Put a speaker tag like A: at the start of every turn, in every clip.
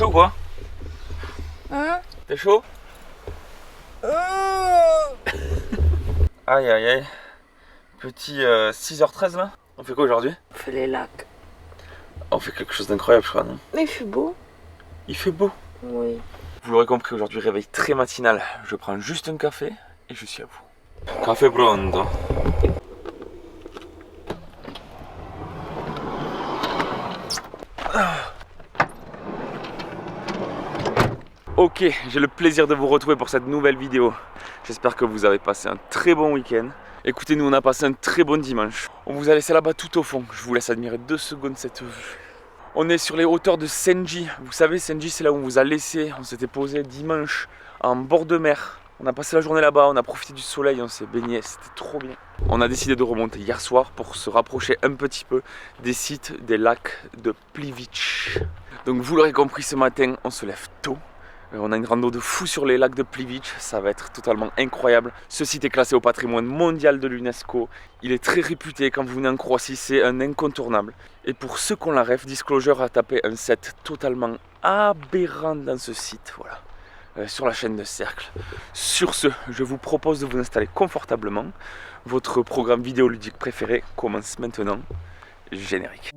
A: ou quoi?
B: Hein?
A: T'es chaud? Aïe aïe aïe. Petit 6h13 là. On fait quoi aujourd'hui?
B: On fait les lacs.
A: On fait quelque chose d'incroyable je crois, non?
B: Mais il fait beau.
A: Il fait beau.
B: Oui.
A: Vous l'aurez compris, aujourd'hui réveil très matinal. Je prends juste un café et je suis à vous. Café pronto. Ok, j'ai le plaisir de vous retrouver pour cette nouvelle vidéo. J'espère que vous avez passé un très bon week-end. Écoutez, nous on a passé un très bon dimanche. On vous a laissé là-bas tout au fond. Je vous laisse admirer 2 secondes cette vue. On est sur les hauteurs de Senji. Vous savez, Senji, c'est là où on vous a laissé. On s'était posé dimanche en bord de mer. On a passé la journée là-bas, on a profité du soleil, on s'est baigné, c'était trop bien. On a décidé de remonter hier soir pour se rapprocher un petit peu des sites des lacs de Plivić. Donc vous l'aurez compris, ce matin, on se lève tôt. On a une rando de fou sur les lacs de Plivić, ça va être totalement incroyable. Ce site est classé au patrimoine mondial de l'UNESCO. Il est très réputé, quand vous venez en Croatie, c'est un incontournable. Et pour ceux qui ont la ref, Disclosure a tapé un set totalement aberrant dans ce site, voilà. Sur la chaîne de Cercle. Sur ce, je vous propose de vous installer confortablement. Votre programme vidéoludique préféré commence maintenant. Générique.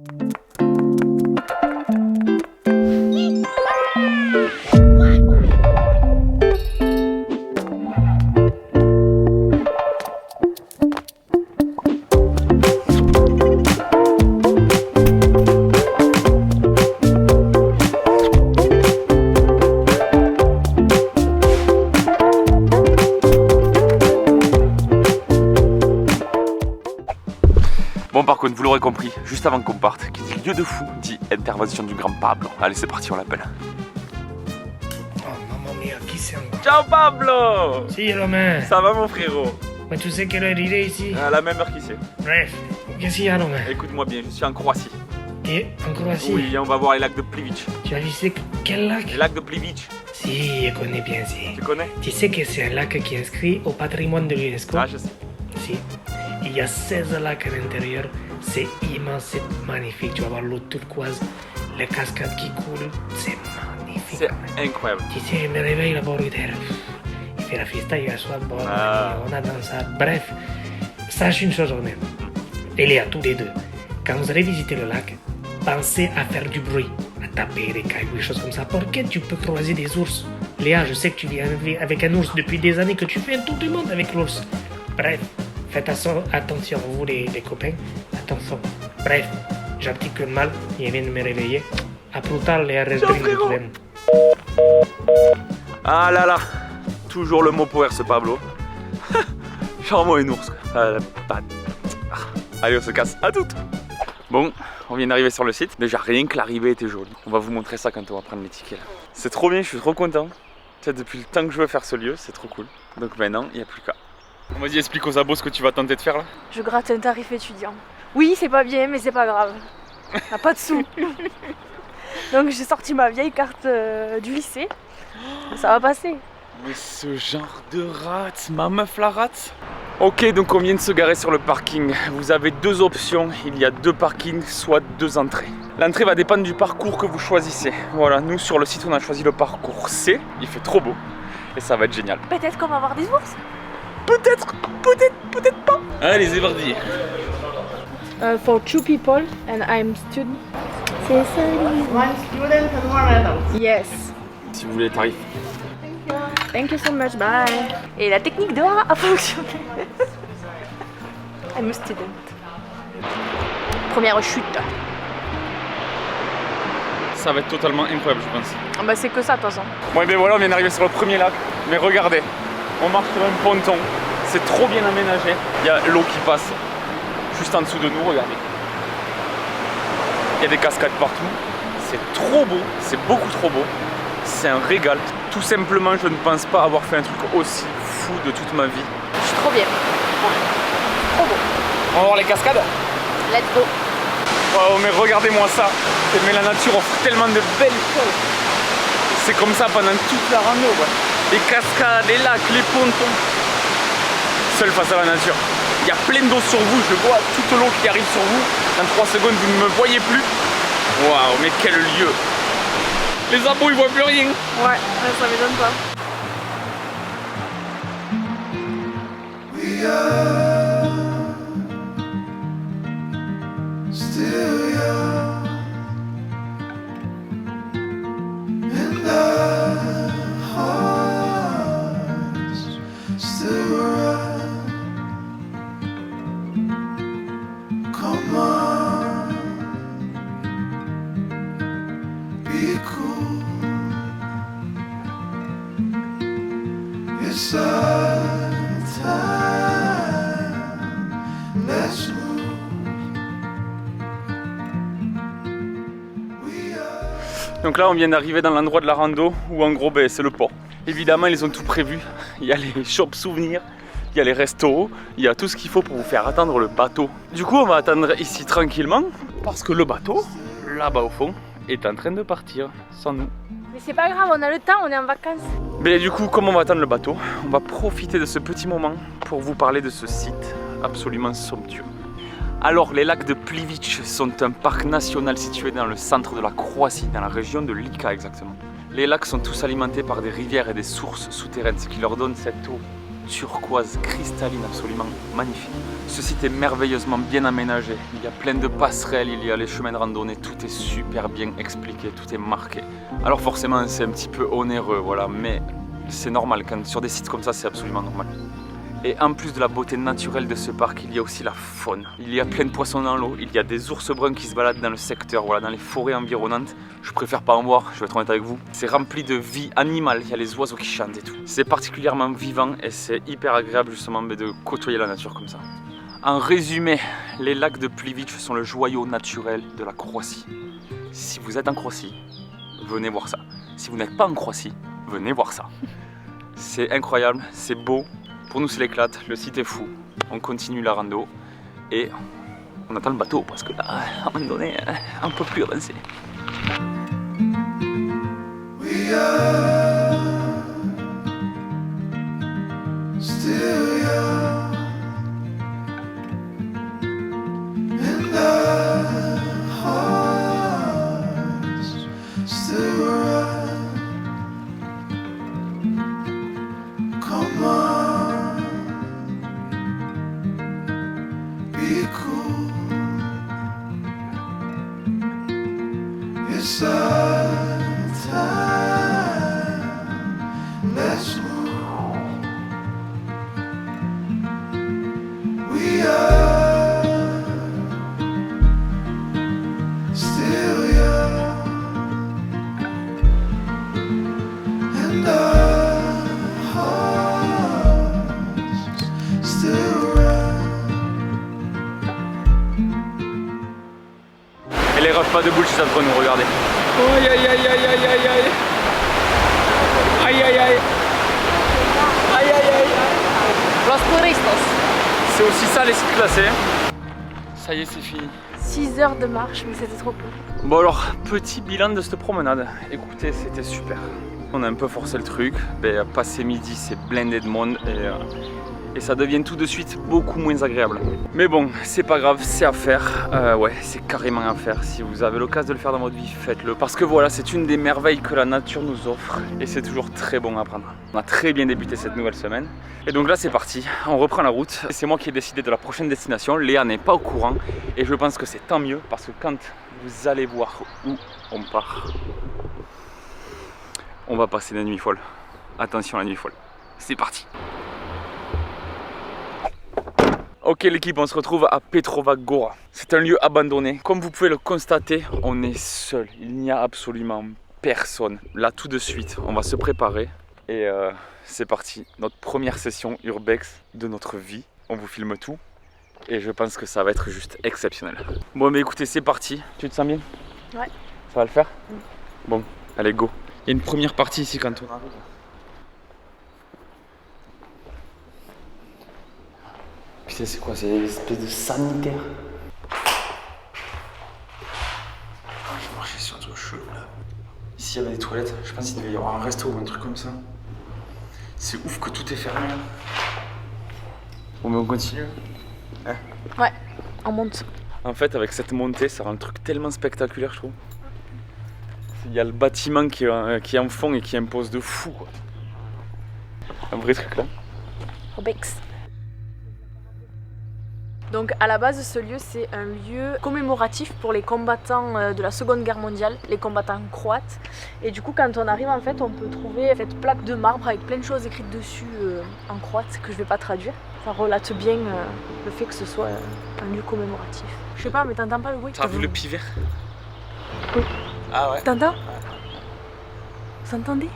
A: Bon, par contre, vous l'aurez compris, juste avant qu'on parte, qui dit lieu de fou, dit intervention du grand Pablo. Allez, c'est parti, on l'appelle.
C: Oh mamma mia, qui c'est encore?
A: Ciao Pablo!
C: Si Romain.
A: Ça va mon frérot?
C: Mais tu sais quelle heure il est ici?
A: À la même heure qu'ici.
C: Bref, qu'est-ce qu'il y a Romain?
A: Écoute-moi bien, je suis en Croatie.
C: Et en Croatie?
A: Oui, on va voir les lacs de Plivić.
C: Tu as vu c'est quel lac?
A: Les lacs de Plivić,
C: Si, je connais bien, si.
A: tu connais?
C: Tu sais que c'est un lac qui est inscrit au patrimoine de l'UNESCO?
A: Ah, je sais.
C: Si. Il y a 16 lacs à l'intérieur. C'est immense, c'est magnifique. Tu vas voir l'eau turquoise, les cascades qui coulent. C'est magnifique.
A: C'est incroyable.
C: Tu sais, je me réveille là-bas, Ruder. Il fait la fiesta hier soir, bon, on a dansé. Bref, sache une chose, Romain. Et Léa, tous les deux, quand vous allez visiter le lac, pensez à faire du bruit, à taper des cailloux, des choses comme ça. Pour que tu peux croiser des ours. Léa, je sais que tu vis avec un ours depuis des années, que tu fais un tour du monde avec l'ours. Bref, faites attention, vous les copains. Attention. Bref, j'articule mal, il vient de me réveiller. À plus tard, Léa, restreint tout même.
A: Ah là là, toujours le mot pour ce Pablo. Charmant un ours. Allez, on se casse. À toutes. Bon, on vient d'arriver sur le site. Déjà, rien que l'arrivée était jolie. On va vous montrer ça quand on va prendre les tickets. C'est trop bien, je suis trop content. Tu sais, depuis le temps que je veux faire ce lieu, c'est trop cool. Donc maintenant, il n'y a plus qu'à. Vas-y, explique aux abos ce que tu vas tenter de faire là.
B: Je gratte un tarif étudiant. Oui, c'est pas bien, mais c'est pas grave. On n'a pas de sous. Donc j'ai sorti ma vieille carte du lycée. Ça va passer.
A: Mais ce genre de rate, ma meuf la rate. Ok, donc on vient de se garer sur le parking. Vous avez 2 options. Il y a 2 parkings, soit 2 entrées. L'entrée va dépendre du parcours que vous choisissez. Voilà, nous sur le site on a choisi le parcours C. Il fait trop beau et ça va être génial.
B: Peut-être qu'on va avoir des ours.
A: Peut-être pas. Allez, c'est parti.
B: For 2 people and I'm student. C'est ça.
D: One student and one adult.
B: Yes.
A: Si vous voulez les tarifs.
B: Thank you so much. Bye. Et la technique de A a fonctionné. I'm a student. Première chute.
A: Ça va être totalement incroyable, je pense.
B: Ah bah c'est que ça de toute façon.
A: Bon, et bien voilà, on vient d'arriver sur le premier lac. Mais regardez, on marche sur un ponton. C'est trop bien aménagé. Il y a l'eau qui passe juste en dessous de nous, regardez. Il y a des cascades partout. C'est trop beau, c'est beaucoup trop beau. C'est un régal. Tout simplement, je ne pense pas avoir fait un truc aussi fou de toute ma vie.
B: Je suis trop bien. Trop beau.
A: On va voir les cascades.
B: Let's go.
A: Oh, mais regardez-moi ça. Mais la nature offre tellement de belles choses. C'est comme ça pendant toute la rando. Ouais. Les cascades, les lacs, les pontons. Seul face à la nature. Il y a plein d'eau sur vous, je vois toute l'eau qui arrive sur vous. En 3 secondes, vous ne me voyez plus. Waouh, mais quel lieu! Les abos ils voient plus rien.
B: Ouais, ça m'étonne pas.
E: We are still young, and our hearts still run. Come on, be cool. It's our time. Let's move. We are.
A: Donc là on vient d'arriver dans l'endroit de la rando où en gros c'est le port. Évidemment ils ont tout prévu. Il y a les shops souvenirs, il y a les restos, il y a tout ce qu'il faut pour vous faire attendre le bateau. Du coup on va attendre ici tranquillement parce que le bateau, là-bas au fond, est en train de partir sans nous.
B: Mais c'est pas grave, on a le temps, on est en vacances.
A: Mais du coup, comme on va attendre le bateau, on va profiter de ce petit moment pour vous parler de ce site absolument somptueux. Alors, les lacs de Plivic sont un parc national situé dans le centre de la Croatie, dans la région de Lika exactement. Les lacs sont tous alimentés par des rivières et des sources souterraines, ce qui leur donne cette eau turquoise, cristalline, absolument magnifique. Ce site est merveilleusement bien aménagé, il y a plein de passerelles, il y a les chemins de randonnée, tout est super bien expliqué, tout est marqué. Alors forcément c'est un petit peu onéreux, voilà, mais c'est normal, sur des sites comme ça c'est absolument normal. Et en plus de la beauté naturelle de ce parc, il y a aussi la faune. Il y a plein de poissons dans l'eau, il y a des ours bruns qui se baladent dans le secteur, voilà, dans les forêts environnantes. Je préfère pas en voir, je vais être honnête avec vous. C'est rempli de vie animale, il y a les oiseaux qui chantent et tout. C'est particulièrement vivant et c'est hyper agréable justement de côtoyer la nature comme ça. En résumé, les lacs de Plivic sont le joyau naturel de la Croatie. Si vous êtes en Croatie, venez voir ça. Si vous n'êtes pas en Croatie, venez voir ça. C'est incroyable, c'est beau. Pour nous c'est l'éclate, le site est fou. On continue la rando et on attend le bateau parce que là, à un moment donné, on ne peut plus avancer.
E: We are still young, and our hearts still run. Come on, be cool. It's our time. Let's move. We are still young, and our hearts still run.
A: Et les refs pas de bullshit ça devrait nous regarder. Aïe aïe aïe aïe aïe aïe aïe aïe. Aïe aïe aïe. Aïe aïe aïe.
B: Los Turistas.
A: C'est aussi ça les sites classés. Ça y est c'est fini.
B: 6 heures de marche, mais c'était trop cool.
A: Bon alors, petit bilan de cette promenade. Écoutez, c'était super. On a un peu forcé le truc. Ben, passé midi, c'est blindé de monde et ça devient tout de suite beaucoup moins agréable. Mais bon, c'est pas grave, c'est à faire. Ouais, c'est carrément à faire. Si vous avez l'occasion de le faire dans votre vie, faites-le. Parce que voilà, c'est une des merveilles que la nature nous offre et c'est toujours très bon à prendre. On a très bien débuté cette nouvelle semaine. Et donc là, c'est parti. On reprend la route. C'est moi qui ai décidé de la prochaine destination. Léa n'est pas au courant et je pense que c'est tant mieux parce que quand vous allez voir où on part, on va passer la nuit folle. Attention, la nuit folle. C'est parti. Ok l'équipe, on se retrouve à Petrova Gora. C'est un lieu abandonné. Comme vous pouvez le constater, on est seul. Il n'y a absolument personne. Là tout de suite, on va se préparer. Et c'est parti. Notre première session urbex de notre vie. On vous filme tout. Et je pense que ça va être juste exceptionnel. Bon mais écoutez, c'est parti. Tu te sens bien?
B: Ouais.
A: Ça va le faire? Bon, allez go. Il y a une première partie ici quand on arrive. Putain, c'est quoi? C'est une espèce de sanitaire. Je marchais sur un truc chelou là. Ici il y avait des toilettes. Je pense qu'il devait y avoir un resto ou un truc comme ça. C'est ouf que tout est fermé là. Bon mais on continue. Hein?
B: Ouais, on monte.
A: En fait avec cette montée ça rend le truc tellement spectaculaire je trouve. Il y a le bâtiment qui est en fond et qui impose de fou, quoi. Un vrai truc là.
B: Robex. Donc à la base ce lieu c'est un lieu commémoratif pour les combattants de la Seconde Guerre mondiale, les combattants croates. Et du coup quand on arrive en fait on peut trouver cette plaque de marbre avec plein de choses écrites dessus en croate que je vais pas traduire. Ça relate bien le fait que ce soit un lieu commémoratif. Je sais pas mais t'entends pas le bruit?
A: T'as vu le pivert?
B: Oui.
A: Ah ouais.
B: T'entends? Vous entendez?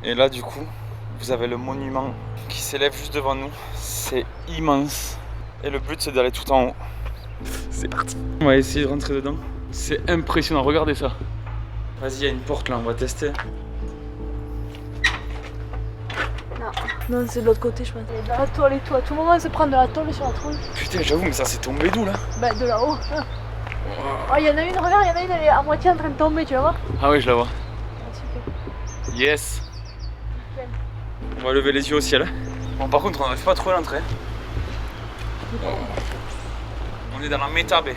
A: Et là du coup vous avez le monument qui s'élève juste devant nous. C'est immense. Et le but c'est d'aller tout en haut. C'est parti. On va essayer de rentrer dedans. C'est impressionnant, regardez ça. Vas-y, il y a une porte là, on va tester.
B: Non, c'est de l'autre côté je pense. Il y a de la tôle et tout. À tout moment on se prend de la tôle sur la tôle.
A: Putain, j'avoue, mais ça c'est tombé d'où là?
B: Bah de là-haut. Oh, il y en a une, regarde, il y en a une, elle est à moitié en train de tomber, tu vas voir.
A: Ah oui, je la vois.
B: Ah, super.
A: Yes.
B: Nickel.
A: On va lever les yeux au ciel. Bon, par contre, on n'arrive pas à trouver l'entrée. On est dans la méta baie.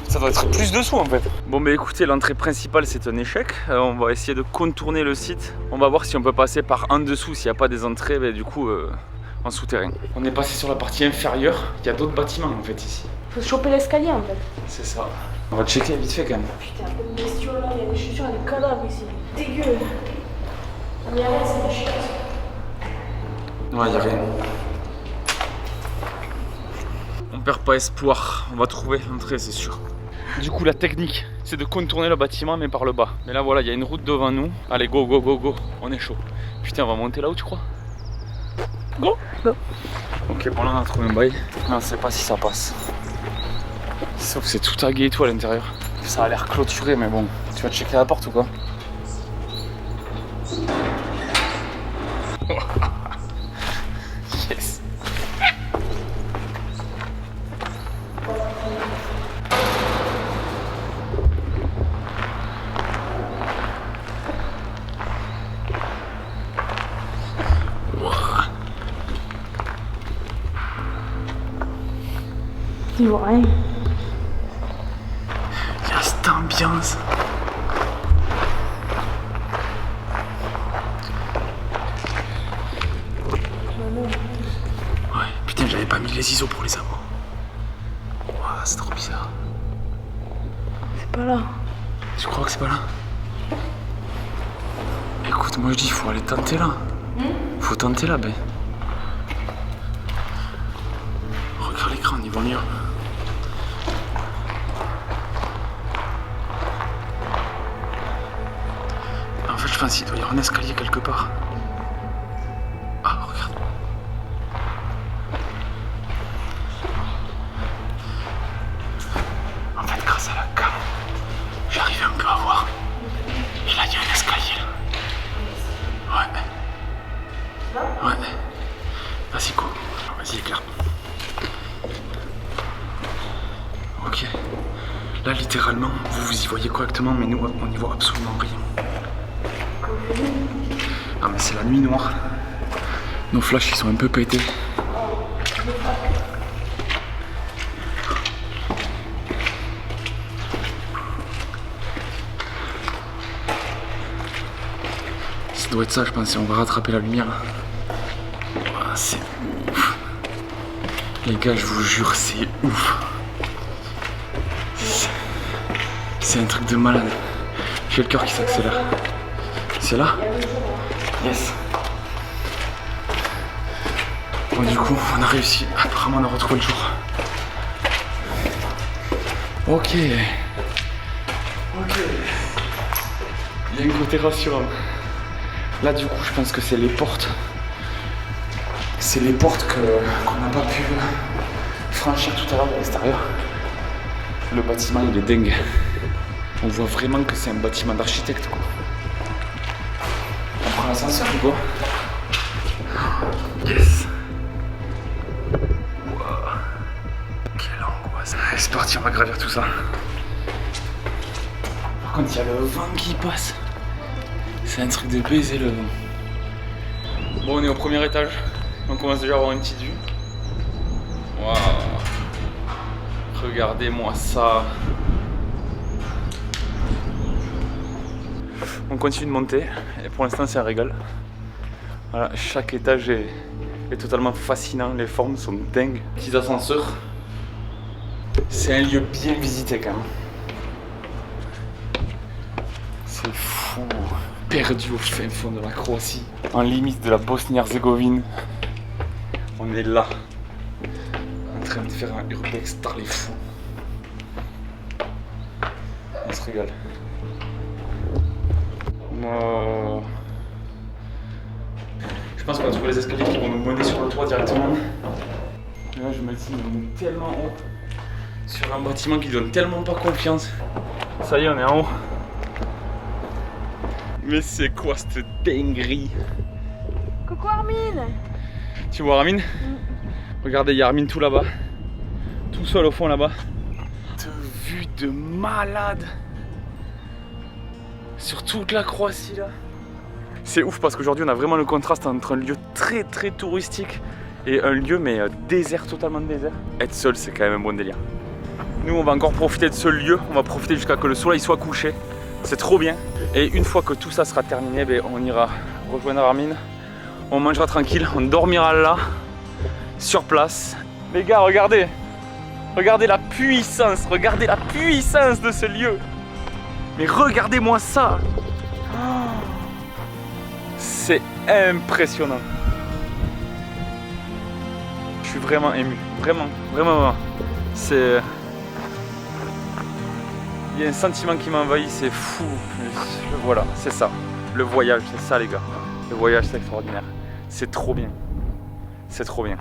A: Ça doit être plus dessous en fait. Bon bah écoutez, l'entrée principale c'est un échec. On va essayer de contourner le site. On va voir si on peut passer par en dessous. S'il n'y a pas des entrées, bah, du coup en souterrain. On est passé sur la partie inférieure. Il y a d'autres bâtiments en fait ici.
B: Faut choper l'escalier en fait.
A: C'est ça. On va checker vite fait quand même.
B: Putain, il y a des bestiaux là, il y a des chaussures, il y a des cadavres ici. Dégueu. Il y a rien, c'est des chiottes.
A: Ouais, il n'y a rien. On perd pas espoir, on va trouver l'entrée c'est sûr. Du coup la technique c'est de contourner le bâtiment mais par le bas. Mais là voilà, il y a une route devant nous. Allez go go go go, on est chaud. Putain, on va monter là où tu crois? Go
B: Go.
A: Ok, bon là on a trouvé un bail. Mais on sait pas si ça passe. Sauf que c'est tout tagué et tout à l'intérieur. Ça a l'air clôturé mais bon. Tu vas checker la porte ou quoi? Yes.
B: Tu vois rien.
A: Il y a cette ambiance. Ouais, putain, j'avais pas mis les ISO pour les avoir. Ouah, c'est trop bizarre.
B: C'est pas là.
A: Tu crois que c'est pas là? Écoute, moi je dis, il faut aller tenter là. Faut tenter là, ben. Regarde l'écran, on y va mieux. En fait, je pense qu'il doit y avoir un escalier quelque part. Ah, regarde. En fait, grâce à la cam, j'arrive un peu à voir. Et là, il y a un escalier. Ouais. Ouais. Vas-y, go. Vas-y, éclaire. Ok. Là, littéralement, vous y voyez correctement, mais nous, on n'y voit absolument rien. Ah, mais c'est la nuit noire. Nos flashs, ils sont un peu pétés. Ça doit être ça, je pense, et on va rattraper la lumière. Ah, c'est ouf. Les gars, je vous jure, c'est ouf. C'est un truc de malade. J'ai le cœur qui s'accélère. C'est là? Yes. Bon, du coup, on a réussi. Apparemment, on a retrouvé le jour. Ok. Ok. Il y a un côté rassurant. Là, du coup, je pense que c'est les portes. C'est les portes qu'on n'a pas pu franchir tout à l'heure de l'extérieur. Le bâtiment, il est dingue. On voit vraiment que c'est un bâtiment d'architecte, quoi. On prend l'ascenseur ou quoi? Yes. Wow. Quelle angoisse. Allez, c'est parti, on va gravir tout ça. Par contre, il y a le vent qui passe. C'est un truc de baiser le vent. Bon, on est au premier étage. On commence déjà à avoir une petite vue. Waouh. Regardez-moi ça. On continue de monter et pour l'instant c'est un régal. Voilà, chaque étage est totalement fascinant, les formes sont dingues. Petits ascenseurs. C'est un lieu bien visité quand même. C'est fou. Perdu au fin fond de la Croatie, en limite de la Bosnie-Herzégovine. On est là, en train de faire un urbex par les fous. On se régale. Moi, je pense qu'on a trouvé les escaliers qui vont nous mener sur le toit directement. Et là, je me dis, on est tellement haut sur un bâtiment qui donne tellement pas confiance. Ça y est, on est en haut. Mais c'est quoi cette dinguerie?
B: Coucou Armin.
A: Tu vois Armin? Regardez, il y a Armin tout là-bas. Tout seul au fond là-bas. De vue de malade. Sur toute la Croatie là. C'est ouf parce qu'aujourd'hui on a vraiment le contraste entre un lieu très très touristique et un lieu mais désert, totalement désert. Être seul c'est quand même un bon délire. Nous on va encore profiter de ce lieu, on va profiter jusqu'à que le soleil soit couché. C'est trop bien. Et une fois que tout ça sera terminé, ben, on ira rejoindre Armin. On mangera tranquille, on dormira là, sur place. Les gars, regardez. Regardez la puissance de ce lieu. Mais regardez-moi ça. C'est impressionnant. Je suis vraiment ému. Vraiment, vraiment. C'est... Il y a un sentiment qui m'envahit, c'est fou. Voilà, c'est ça. Le voyage, c'est ça les gars. Le voyage, c'est extraordinaire. C'est trop bien. C'est trop bien.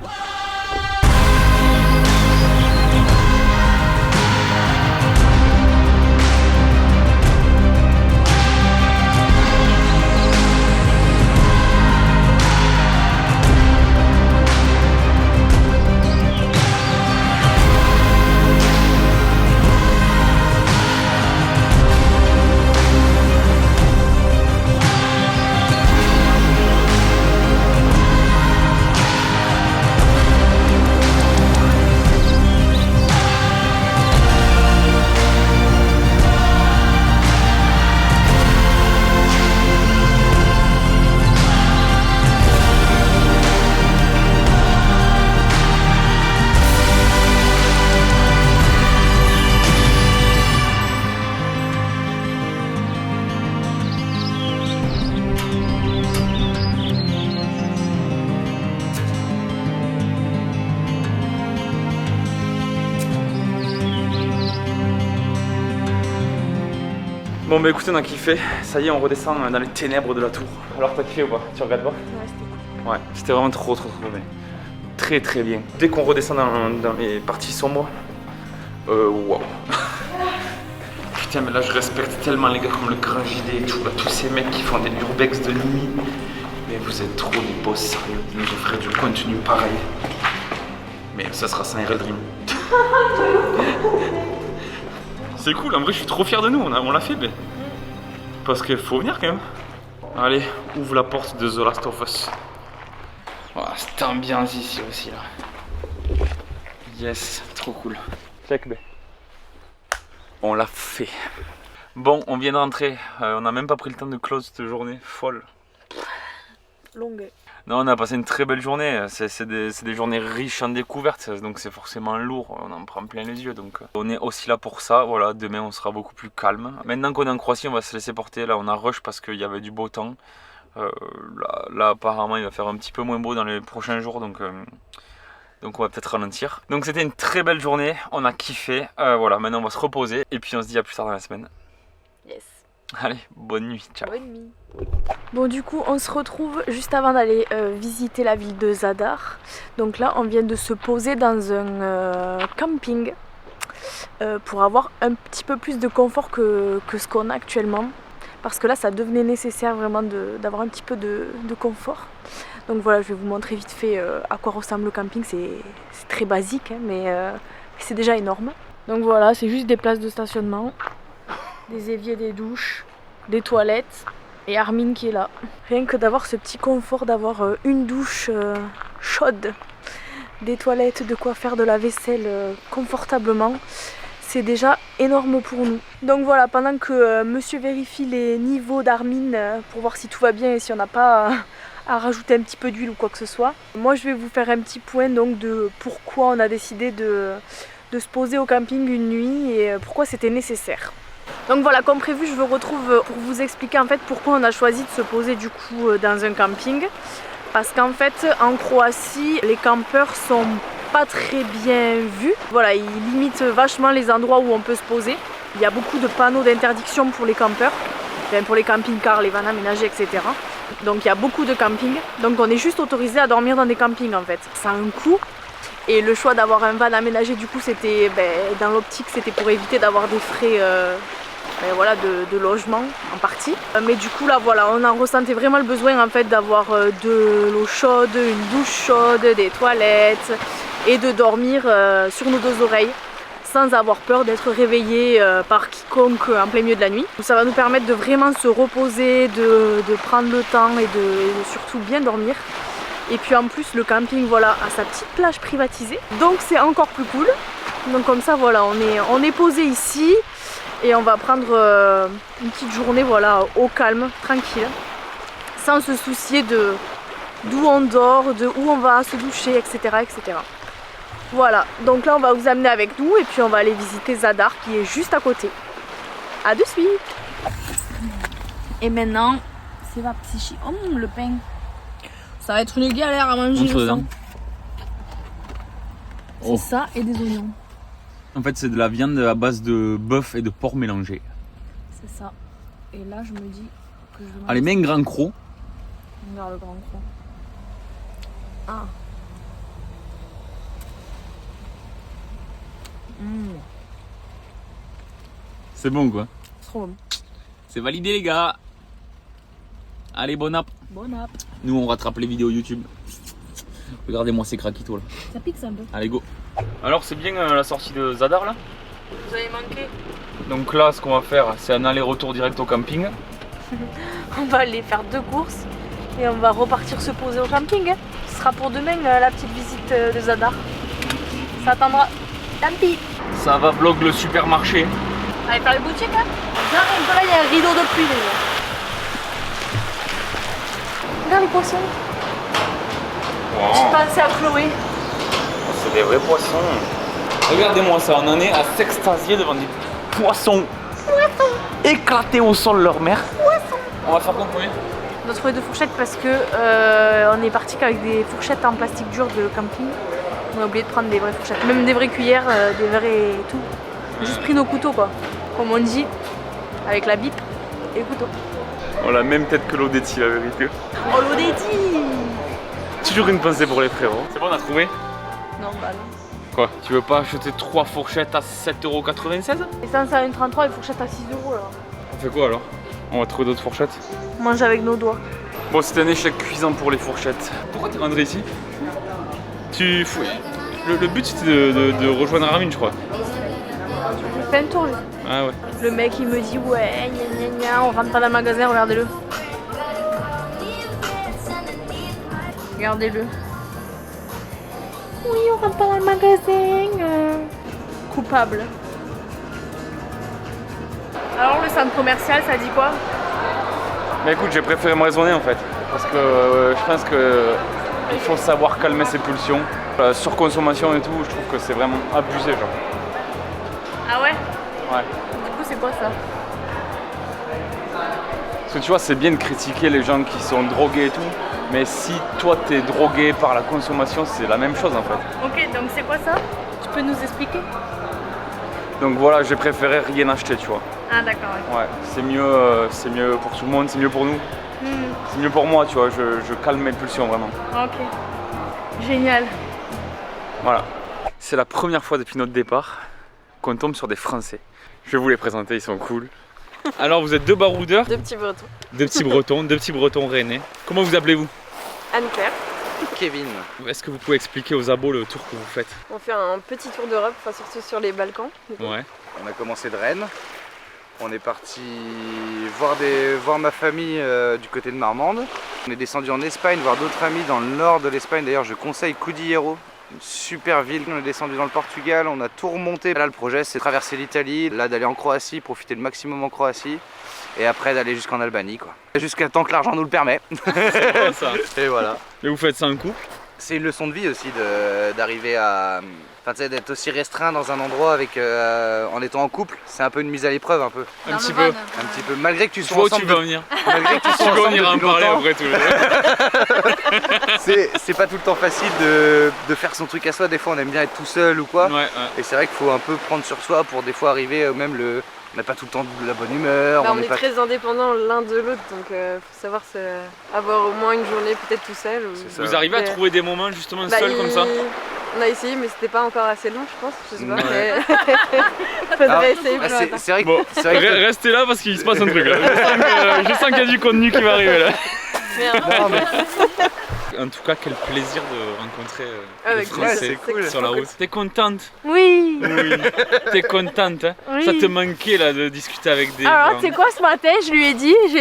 A: Bon bah écoutez, on a kiffé, ça y est on redescend dans les ténèbres de la tour. Alors t'as kiffé ou pas? Tu regardes pas?
B: Ouais, c'était cool.
A: Ouais, c'était vraiment trop bien. Très très bien. Dès qu'on redescend dans les parties sombres, wow. Putain mais là je respecte tellement les gars comme le Grand JD et tout, là, tous ces mecs qui font des urbex de nuit. Mais vous êtes trop des boss sérieux, vous nous offrez du contenu pareil. Mais ça sera sans RL Dream. C'est cool, en vrai je suis trop fier de nous, on l'a fait mais... Parce qu'il faut venir quand même. Allez, ouvre la porte de The Last of Us. Voilà, cette ambiance ici aussi là. Yes, trop cool. Check B. On l'a fait. Bon, on vient de rentrer, on n'a même pas pris le temps de close cette journée, folle.
B: Longue.
A: Non, on a passé une très belle journée, c'est des journées riches en découvertes, donc c'est forcément lourd, on en prend plein les yeux, donc on est aussi là pour ça, voilà, demain on sera beaucoup plus calme. Maintenant qu'on est en Croatie, on va se laisser porter, là on a rush parce qu'il y avait du beau temps, là apparemment il va faire un petit peu moins beau dans les prochains jours, donc on va peut-être ralentir. Donc c'était une très belle journée, on a kiffé, voilà, maintenant on va se reposer, et puis on se dit à plus tard dans la semaine.
B: Yes.
A: Allez, bonne nuit, ciao.
B: Bonne nuit. Bon du coup on se retrouve juste avant d'aller visiter la ville de Zadar. Donc là on vient de se poser dans un camping pour avoir un petit peu plus de confort que ce qu'on a actuellement. Parce que là ça devenait nécessaire vraiment d'avoir un petit peu de confort. Donc voilà, je vais vous montrer vite fait à quoi ressemble le camping. C'est très basique hein, mais c'est déjà énorme. Donc voilà, c'est juste des places de stationnement, des éviers, des douches, des toilettes. Et Armin qui est là. Rien que d'avoir ce petit confort, d'avoir une douche chaude, des toilettes, de quoi faire de la vaisselle confortablement, c'est déjà énorme pour nous. Donc voilà, pendant que monsieur vérifie les niveaux d'Armin pour voir si tout va bien et si on n'a pas à rajouter un petit peu d'huile ou quoi que ce soit, moi je vais vous faire un petit point donc de pourquoi on a décidé de se poser au camping une nuit et pourquoi c'était nécessaire. Donc voilà, comme prévu, je vous retrouve pour vous expliquer en fait pourquoi on a choisi de se poser du coup dans un camping. Parce qu'en fait, en Croatie, les campeurs sont pas très bien vus. Voilà, ils limitent vachement les endroits où on peut se poser. Il y a beaucoup de panneaux d'interdiction pour les campeurs, enfin, pour les camping-cars, les vannes aménagées, etc. Donc il y a beaucoup de campings. Donc on est juste autorisé à dormir dans des campings en fait. Ça a un coût. Et le choix d'avoir un van aménagé, du coup, c'était dans l'optique, c'était pour éviter d'avoir des frais voilà, de logement en partie. Mais du coup, là, voilà, on en ressentait vraiment le besoin en fait d'avoir de l'eau chaude, une douche chaude, des toilettes et de dormir sur nos deux oreilles sans avoir peur d'être réveillé par quiconque en plein milieu de la nuit. Ça va nous permettre de vraiment se reposer, de prendre le temps et de surtout bien dormir. Et puis en plus le camping voilà a sa petite plage privatisée, donc c'est encore plus cool. Donc comme ça voilà, on est posé ici et on va prendre une petite journée voilà au calme, tranquille, sans se soucier de d'où on dort, de où on va se doucher, etc., etc. Voilà, donc là on va vous amener avec nous et puis on va aller visiter Zadar qui est juste à côté. À de suite. Et maintenant c'est ma psyché. Oh le pain. Ça va être une galère à manger. C'est ça et des oignons.
A: En fait, c'est de la viande à base de bœuf et de porc mélangés.
B: C'est ça. Et là, je me dis que je vais
A: Allez, mets un grand croc.
B: Regarde le grand croc. Ah.
A: C'est bon quoi.
B: Trop bon.
A: C'est validé les gars. Allez, bon app.
B: Bon app.
A: Nous on rattrape les vidéos YouTube. Regardez-moi ces craquitos là.
B: Ça pique ça un peu.
A: Allez go. Alors c'est bien la sortie de Zadar là.
B: Vous avez manqué.
A: Donc là ce qu'on va faire c'est un aller-retour direct au camping.
B: On va aller faire 2 courses et on va repartir se poser au camping. Ce sera pour demain la petite visite de Zadar. Ça attendra. Tant pis.
A: Ça va vlog le supermarché.
B: Allez faire les boutiques hein. Là il y a un rideau de pluie déjà. Regarde les poissons.
A: Wow.
B: J'ai pensé à Chloé.
A: C'est des vrais poissons. Regardez-moi ça, on en est à s'extasier devant des poissons. Éclatés au sol leur mère. On va faire quoi combien?
B: On a trouvé 2 fourchettes parce que on est parti qu'avec des fourchettes en plastique dur de camping. On a oublié de prendre des vraies fourchettes, même des vraies cuillères, des vrais tout. On a juste pris nos couteaux quoi. Comme on dit, avec la bip et le couteau.
A: On a la même tête que l'Odeti la vérité.
B: Oh l'Odeti.
A: Toujours une pensée pour les frérots. C'est bon, on a trouvé?
B: Non bah non.
A: Quoi? Tu veux pas acheter 3 fourchettes à 7,96 €?
B: Essence à 1,33 et fourchette à 6 € là.
A: On fait quoi alors? On va trouver d'autres fourchettes?
B: On mange avec nos doigts.
A: Bon, c'était un échec cuisant pour les fourchettes. Pourquoi t'es rentré ici? Le but c'était de rejoindre Armin, je crois.
B: On fait un tour.
A: Ah ouais.
B: Le mec il me dit ouais, gna gna gna, on rentre pas dans le magasin, regardez-le. Regardez-le. Oui, on rentre pas dans le magasin. Coupable. Alors le centre commercial, ça dit quoi?
A: Mais écoute, j'ai préféré me raisonner en fait. Parce que je pense que il faut savoir calmer ses pulsions. La surconsommation et tout, je trouve que c'est vraiment abusé genre.
B: Ah ouais?
A: Ouais.
B: Du coup c'est quoi ça?
A: Parce que tu vois, c'est bien de critiquer les gens qui sont drogués et tout. Mais si toi t'es drogué par la consommation, c'est la même chose en fait.
B: Ok, donc c'est quoi ça? Tu peux nous expliquer?
A: Donc voilà, j'ai préféré rien acheter, tu vois.
B: Ah d'accord. Ouais.
A: Ouais, c'est mieux pour tout le monde, c'est mieux pour nous. C'est mieux pour moi, tu vois, je calme mes pulsions vraiment.
B: Ok. Génial.
A: Voilà. C'est la première fois depuis notre départ qu'on tombe sur des Français. Je vais vous les présenter, ils sont cool. Alors vous êtes 2 baroudeurs,
B: 2 petits bretons.
A: 2 petits bretons rennais. Comment vous appelez-vous?
F: Anne-Claire.
G: Kevin.
A: Est-ce que vous pouvez expliquer aux abos le tour que vous faites?
F: On fait un petit tour d'Europe, enfin surtout sur les Balkans.
A: Ouais.
G: On a commencé de Rennes. On est parti voir ma famille du côté de Marmande. On est descendu en Espagne, voir d'autres amis dans le nord de l'Espagne. D'ailleurs, je conseille Cudillero Une super ville. On est descendu dans le Portugal, on a tout remonté. Là, le projet, c'est de traverser l'Italie, là d'aller en Croatie, profiter le maximum en Croatie, et après d'aller jusqu'en Albanie, quoi. Jusqu'à tant que l'argent nous le permet.
A: C'est ça.
G: Et voilà.
A: Et vous faites ça en couple?
G: C'est une leçon de vie aussi d'arriver à... Enfin, tu sais, d'être aussi restreint dans un endroit avec, en étant en couple, c'est un peu une mise à l'épreuve un peu.
A: Un petit peu.
G: Un petit peu, malgré que tu
A: Je
G: sois
A: vois où
G: ensemble.
A: tu vas venir.
G: Malgré que tu
A: Tu
G: sois
A: vas
G: ensemble
A: venir en
G: depuis
A: parler
G: longtemps,
A: après tout le
G: c'est pas tout le temps facile de faire son truc à soi. Des fois, on aime bien être tout seul ou quoi.
A: Ouais, ouais.
G: Et c'est vrai qu'il faut un peu prendre sur soi pour des fois arriver même le... On n'a pas tout le temps de la bonne humeur.
F: Bah, on est
G: pas...
F: très indépendants l'un de l'autre, donc faut savoir avoir au moins une journée peut-être tout seul.
G: C'est ça.
A: Vous arrivez à
F: Mais-
A: trouver des moments justement
F: Bah,
A: seuls comme ça?
F: On a essayé, mais c'était pas encore assez long, je pense. Je sais pas.
A: Ouais.
F: Mais... Faudrait essayer plus longtemps.
G: c'est vrai que...
A: Bon,
G: c'est vrai que-
A: restez là parce qu'il se passe un truc là. Je sens qu'il y a du contenu qui va arriver là.
G: Non, mais...
A: En tout cas, quel plaisir de rencontrer
F: Avec
A: des Français
G: ouais, c'est cool.
A: sur la route. T'es contente?
B: Oui.
A: Oui. T'es contente, hein?
B: Oui.
A: Ça te manquait là de discuter avec des
B: Alors,
A: gens.
B: tu sais quoi, ce matin, je lui ai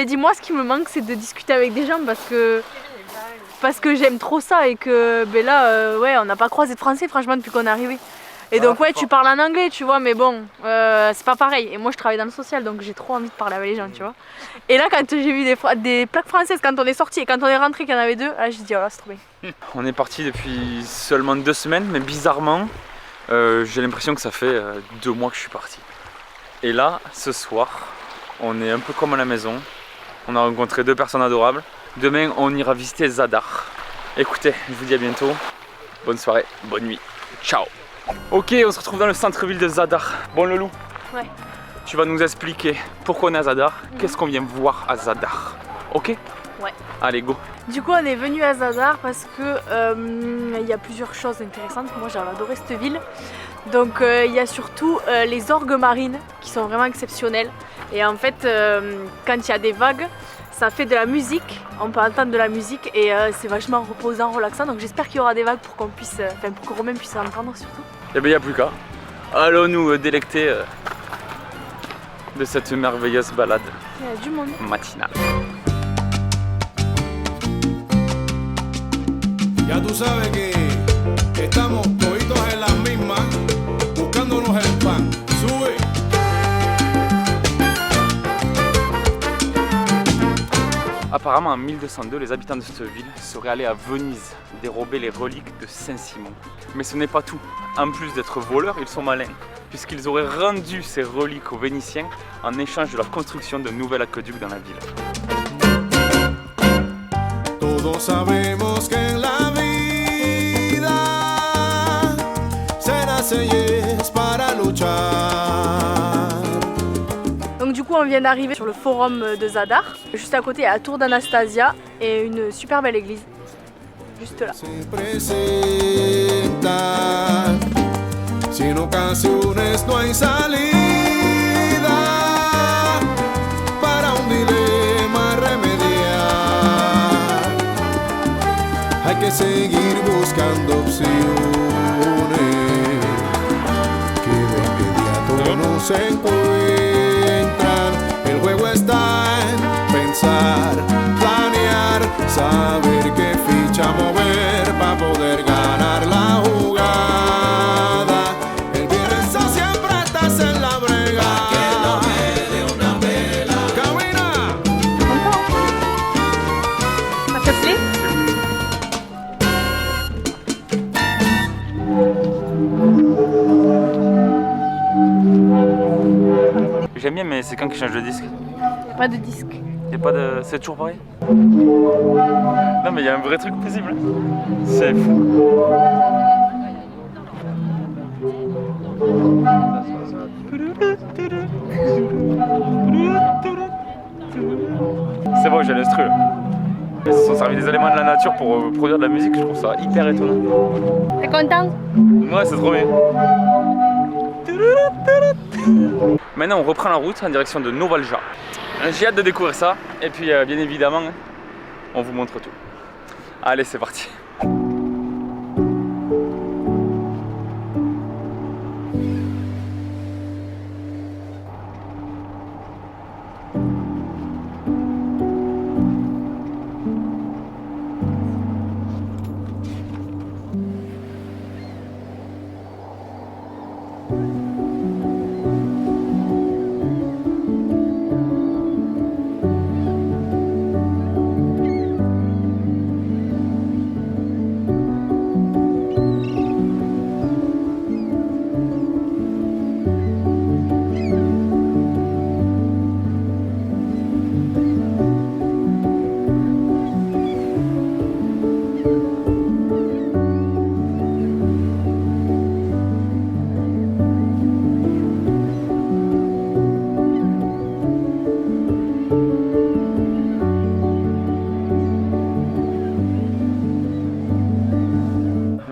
B: dit, moi, ce qui me manque, c'est de discuter avec des gens parce que j'aime trop ça et que ben là, ouais, on n'a pas croisé de français, franchement, depuis qu'on est arrivé. Et donc, ouais, tu parles en anglais, tu vois, mais bon, c'est pas pareil. Et moi, je travaille dans le social, donc j'ai trop envie de parler avec les gens, tu vois. Et là, quand j'ai vu des plaques françaises, quand on est sorti et quand on est rentré, qu'il y en avait deux, là, j'ai dit, oh là, c'est trop bien.
A: On est parti depuis seulement 2 semaines, mais bizarrement, j'ai l'impression que ça fait 2 mois que je suis parti. Et là, ce soir, on est un peu comme à la maison. On a rencontré 2 personnes adorables. Demain, on ira visiter Zadar. Écoutez, je vous dis à bientôt. Bonne soirée, bonne nuit. Ciao. Ok, on se retrouve dans le centre-ville de Zadar. Bon, Loulou.
B: Ouais.
A: Tu vas nous expliquer pourquoi on est à Zadar, qu'est-ce qu'on vient voir à Zadar. Ok?
B: Ouais.
A: Allez, go.
B: Du coup, on est venu à Zadar parce que il y a plusieurs choses intéressantes. Moi, j'ai adoré cette ville. Donc, il y a surtout les orgues marines qui sont vraiment exceptionnelles. Et en fait, quand il y a des vagues, ça fait de la musique. On peut entendre de la musique et c'est vachement reposant, relaxant. Donc, j'espère qu'il y aura des vagues pour qu'on puisse, pour que Romain puisse entendre surtout.
A: Eh bien, il n'y a plus qu'à. Allons nous délecter de cette merveilleuse balade
B: Il y a du monde.
A: matinale.
E: Ya tú sabes que estamos toditos en las mismas, buscándonos el pan. Sube.
A: Apparemment, en 1202, les habitants de cette ville seraient allés à Venise dérober les reliques de Saint-Simon. Mais ce n'est pas tout. En plus d'être voleurs, ils sont malins, puisqu'ils auraient rendu ces reliques aux Vénitiens en échange de la construction d'un nouvel aqueduc dans la ville.
E: Todos sabemos que en la vida se nace y es para luchar.
B: Donc du coup on vient d'arriver sur le forum de Zadar. Juste à côté il y a la tour d'Anastasia et une super belle église. Juste là.
E: Se presenta, si en ocasiones no hay salida para un dilema remediar, hay que seguir buscando opciones que de inmediato no se encuentran. El juego está en pensar, planear, saber qué ficha mover para poder ganar la jugada. El viernes siempre estás en la brega. Pa' que no me dé una vela. Camina.
B: Ça te plaît?
A: J'aime bien, mais c'est quand qu'ils changent de disque?
B: Il n'y a pas de disque.
A: Y a pas de... C'est toujours pareil? Non mais il y a un vrai truc possible. C'est fou. C'est bon, j'ai l'instru là. Ils se sont servis des éléments de la nature pour produire de la musique, je trouve ça hyper étonnant.
B: T'es contente?
A: Ouais, c'est trop bien. Maintenant, on reprend la route en direction de Novalja. J'ai hâte de découvrir ça. Et puis, bien évidemment, on vous montre tout. Allez, c'est parti.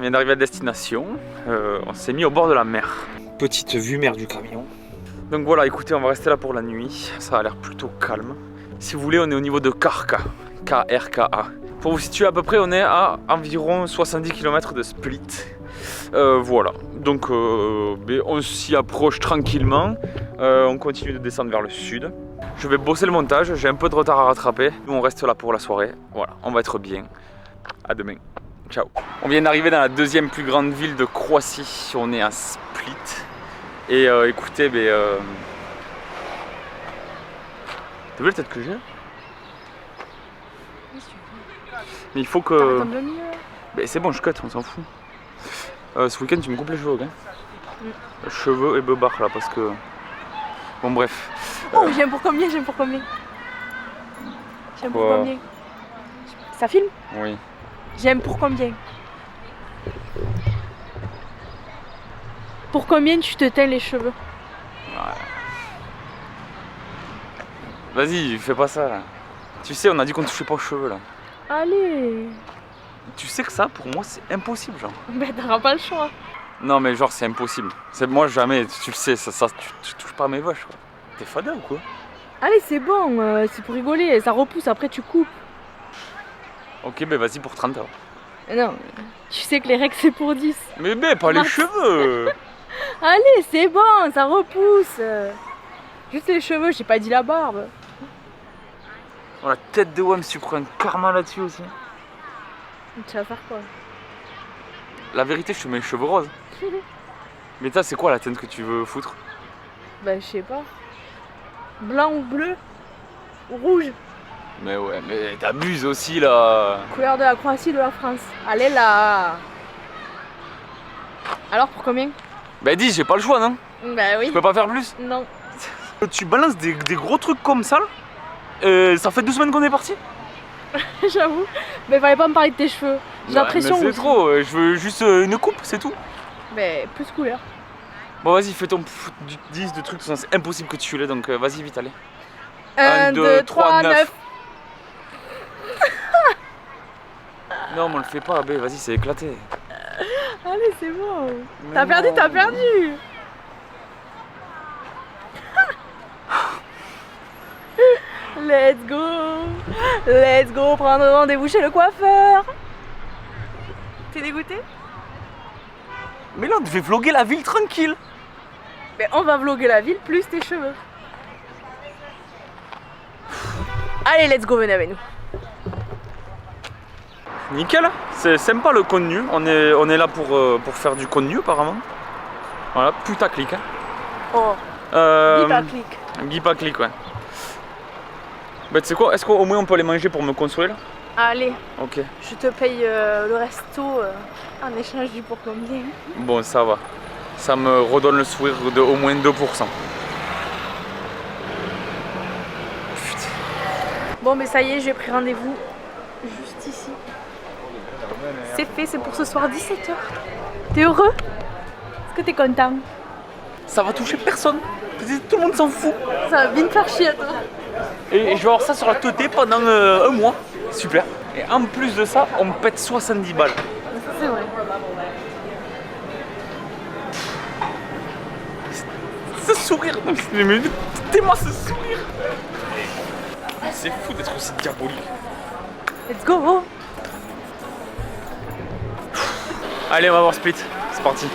A: vient d'arriver à destination. On s'est mis au bord de la mer. Petite vue mer du camion. Donc voilà, écoutez, on va rester là pour la nuit. Ça a l'air plutôt calme. Si vous voulez, on est au niveau de Karka. K-R-K-A. Pour vous situer à peu près, on est à environ 70 km de Split. Voilà, donc on s'y approche tranquillement. On continue de descendre vers le sud. Je vais bosser le montage, j'ai un peu de retard à rattraper. Nous on reste là pour la soirée. Voilà, on va être bien. À demain. Ciao. On vient d'arriver dans la deuxième plus grande ville de Croatie. On est à Split. Et écoutez, t'as vu la tête que j'ai? Mais il faut que... c'est bon, je cut, on s'en fout. Ce week-end, tu me coupes les cheveux, ok? Cheveux et beubars là, parce que... Bon, bref.
B: Oh, j'aime pour combien? J'aime pour combien? J'aime pour combien? Ça filme?
A: Oui.
B: J'aime pour combien? Pour combien tu te teins les cheveux?
A: Ouais. Vas-y, fais pas ça là. Tu sais, on a dit qu'on ne touchait pas aux cheveux là.
B: Allez.
A: Tu sais que ça, pour moi, c'est impossible, genre.
B: Ben, t'auras pas le choix.
A: Non, mais genre, c'est impossible. Moi, jamais, tu le sais, tu touches pas à mes vaches, quoi. T'es fada ou quoi?
B: Allez, c'est bon, c'est pour rigoler, ça repousse, après tu coupes.
A: Ok, ben vas-y pour 30 €.
B: Non, tu sais que les règles c'est pour 10.
A: Mais pas les cheveux.
B: Allez, c'est bon, ça repousse. Juste les cheveux, j'ai pas dit la barbe.
A: Oh, la tête de Wams, tu prends un karma là-dessus aussi.
B: Tu vas faire quoi?
A: La vérité, je te mets les cheveux roses. Mais toi, c'est quoi la teinte que tu veux foutre?
B: Bah, je sais pas. Blanc ou bleu? Ou rouge?
A: Mais ouais, mais t'abuses aussi là.
B: Couleur de la Croatie, de la France. Allez là. Alors, pour combien?
A: Bah dis, j'ai pas le choix, non?
B: Bah oui.
A: Je peux pas faire plus?
B: Non.
A: Tu balances des gros trucs comme ça là? Ça fait 2 semaines qu'on est parti?
B: J'avoue. Mais fallait pas me parler de tes cheveux. J'ai l'impression.
A: C'est trop, je veux juste une coupe, c'est tout.
B: Mais plus couleur.
A: Bon, vas-y, fais ton 10 de trucs, c'est impossible que tu l'aies, donc vas-y, vite, allez.
B: 1, 2, 3, 9.
A: Non, mais on le fait pas, vas-y, c'est éclaté.
B: Allez, c'est bon. T'as perdu, t'as perdu. Let's go prendre rendez-vous chez le coiffeur. T'es dégoûté?
A: Mais là, on devait vlogger la ville tranquille.
B: Mais on va vlogger la ville plus tes cheveux. Allez, let's go, venez avec nous.
A: Nickel, c'est sympa le contenu. On est là pour faire du contenu apparemment. Voilà, putaclic. Hein.
B: Oh, Guipaclic.
A: Guipaclic, ouais. Bah tu sais quoi, est-ce qu'au moins on peut les manger pour me consoler là?
B: Allez,
A: ok.
B: Je te paye le resto en échange du pour combien.
A: Bon, ça va. Ça me redonne le sourire de au moins 2%. Putain.
B: Bon, mais ça y est, j'ai pris rendez-vous juste ici. C'est fait, c'est pour ce soir 17h. T'es heureux? Est-ce que t'es content?
A: Ça va toucher personne. Tout le monde s'en fout.
B: Ça va bien te faire chier à toi.
A: Et je vais avoir ça sur la teuté pendant un mois. Super. Et en plus de ça, on me pète 70 balles.
B: C'est vrai.
A: Ce sourire, mais t'es-moi ce sourire. C'est fou d'être aussi diabolique.
B: Let's go.
A: Allez, on va voir Split. C'est parti.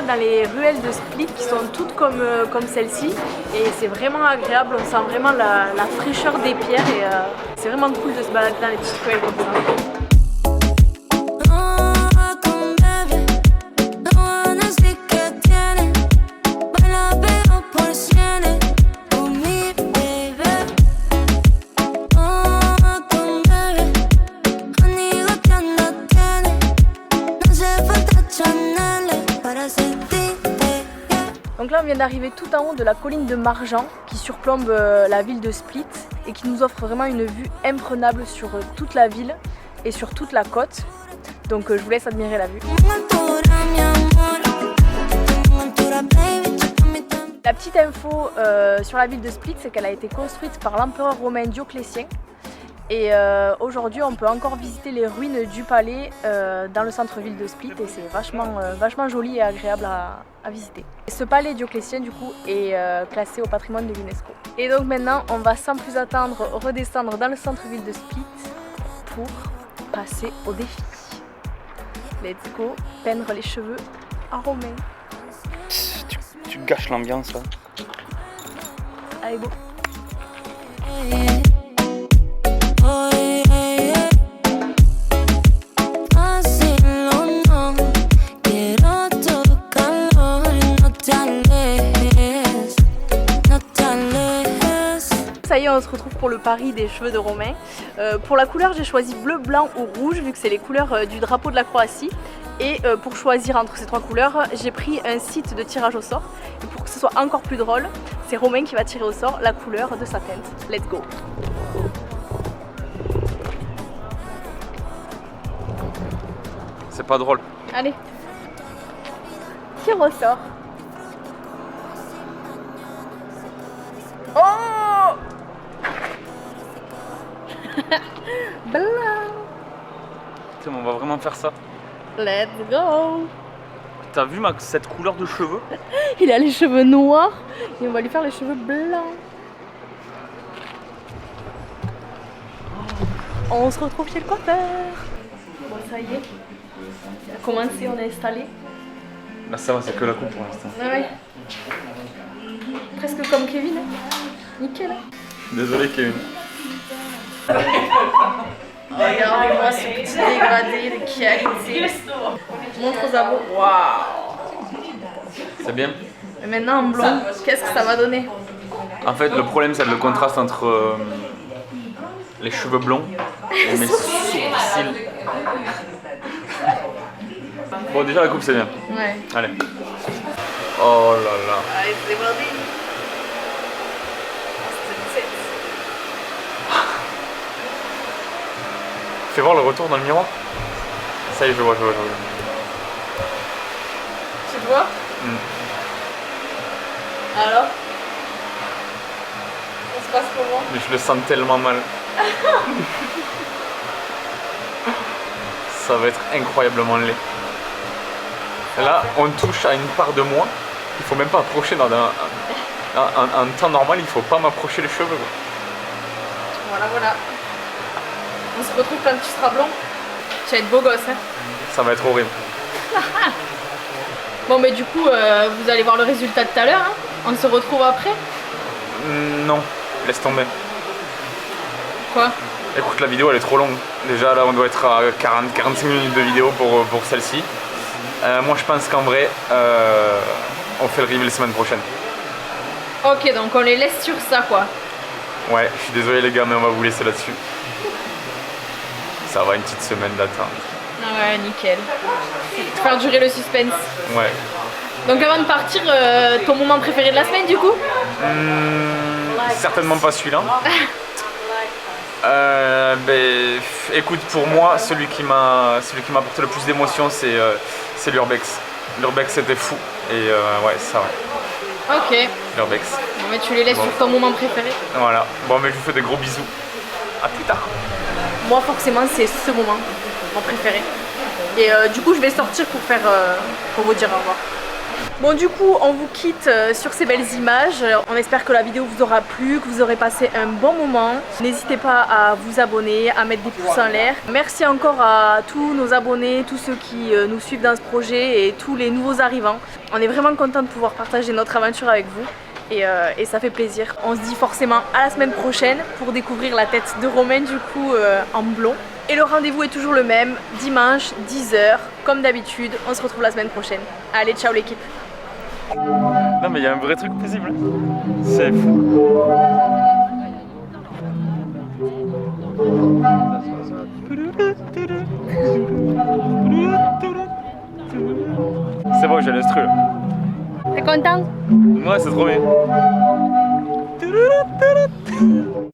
B: Dans les ruelles de Split qui sont toutes comme celle-ci et c'est vraiment agréable, on sent vraiment la fraîcheur des pierres et c'est vraiment cool de se balader dans les petites ruelles comme ça. Donc là vient d'arriver tout en haut de la colline de Marjan qui surplombe la ville de Split et qui nous offre vraiment une vue imprenable sur toute la ville et sur toute la côte. Donc je vous laisse admirer la vue. La petite info sur la ville de Split, c'est qu'elle a été construite par l'empereur romain Dioclétien. Et aujourd'hui, on peut encore visiter les ruines du palais dans le centre-ville de Split et c'est vachement joli et agréable à visiter. Et ce palais Dioclétien, du coup, est classé au patrimoine de l'UNESCO. Et donc maintenant, on va sans plus attendre redescendre dans le centre-ville de Split pour passer au défi. Let's go, peindre les cheveux à Romain.
A: Tu gâches l'ambiance là.
B: Allez, go. Ça y est, on se retrouve pour le pari des cheveux de Romain. Pour la couleur, j'ai choisi bleu, blanc ou rouge vu que c'est les couleurs du drapeau de la Croatie. Et pour choisir entre ces trois couleurs, j'ai pris un site de tirage au sort. Et pour que ce soit encore plus drôle, c'est Romain qui va tirer au sort la couleur de sa teinte. Let's go!
A: C'est pas drôle.
B: Allez, tire au sort. Oh! Blanc!
A: Tiens, on va vraiment faire ça.
B: Let's go!
A: T'as vu cette couleur de cheveux?
B: Il a les cheveux noirs et on va lui faire les cheveux blancs. On se retrouve chez le coiffeur. Bon, ça y est. On a commencé, on est installé.
A: Là ça va, c'est que la coupe pour l'instant.
B: Ouais. Presque comme Kevin. Nickel.
A: Désolé Kevin.
B: Regardez-moi ce petit dégradé de qualité. Montre aux abos. Waouh!
A: C'est bien.
B: Et maintenant en blond, qu'est-ce que ça va donner?
A: En fait, le problème c'est le contraste entre les cheveux blonds et mes sourcils. Bon, déjà la coupe c'est bien.
B: Ouais.
A: Allez. Oh là là.
B: Allez, c'est parti.
A: Fais voir le retour dans le miroir. Ça y est, je vois.
B: Tu te vois? Alors? Ça se passe comment?
A: Mais je le sens tellement mal. Ça va être incroyablement laid. Là, on touche à une part de moi. Il faut même pas approcher dans un temps normal. Il faut pas m'approcher les cheveux. Quoi.
B: Voilà. On se retrouve quand tu seras blond. Tu vas être beau gosse, hein?
A: Ça va être horrible.
B: Bon, mais du coup, vous allez voir le résultat tout à l'heure. Hein? On se retrouve après.
A: Non, laisse tomber.
B: Quoi?
A: Écoute, la vidéo elle est trop longue. Déjà là, on doit être à 40-45 minutes de vidéo pour celle-ci. Moi, je pense qu'en vrai, on fait le reveal la semaine prochaine.
B: Ok, donc on les laisse sur ça, quoi.
A: Ouais, je suis désolé les gars, mais on va vous laisser là-dessus. Ça va, une petite semaine d'attente.
B: Ouais, nickel. Faire durer le suspense.
A: Ouais.
B: Donc avant de partir, ton moment préféré de la semaine, du coup?
A: Certainement pas celui-là. Écoute, pour moi, celui qui m'a apporté le plus d'émotion, c'est l'Urbex. L'Urbex c'était fou. Et ouais, ça va.
B: Ok.
A: L'Urbex.
B: Bon, mais tu les laisses sur ton moment préféré.
A: Voilà. Bon, mais je vous fais des gros bisous. À plus tard.
B: Moi, forcément, c'est ce moment, mon préféré. Et du coup, je vais sortir pour vous dire au revoir. Bon, du coup, on vous quitte sur ces belles images. On espère que la vidéo vous aura plu, que vous aurez passé un bon moment. N'hésitez pas à vous abonner, à mettre des pouces en l'air. Merci encore à tous nos abonnés, tous ceux qui nous suivent dans ce projet et tous les nouveaux arrivants. On est vraiment content de pouvoir partager notre aventure avec vous. Et ça fait plaisir. On se dit forcément à la semaine prochaine pour découvrir la tête de Romain du coup en blond. Et le rendez-vous est toujours le même, dimanche 10h, comme d'habitude. On se retrouve la semaine prochaine. Allez, ciao l'équipe.
A: Non mais il y a un vrai truc possible. C'est fou. C'est bon, j'ai l'instru là.
H: Content?
A: Ouais, c'est trop bien.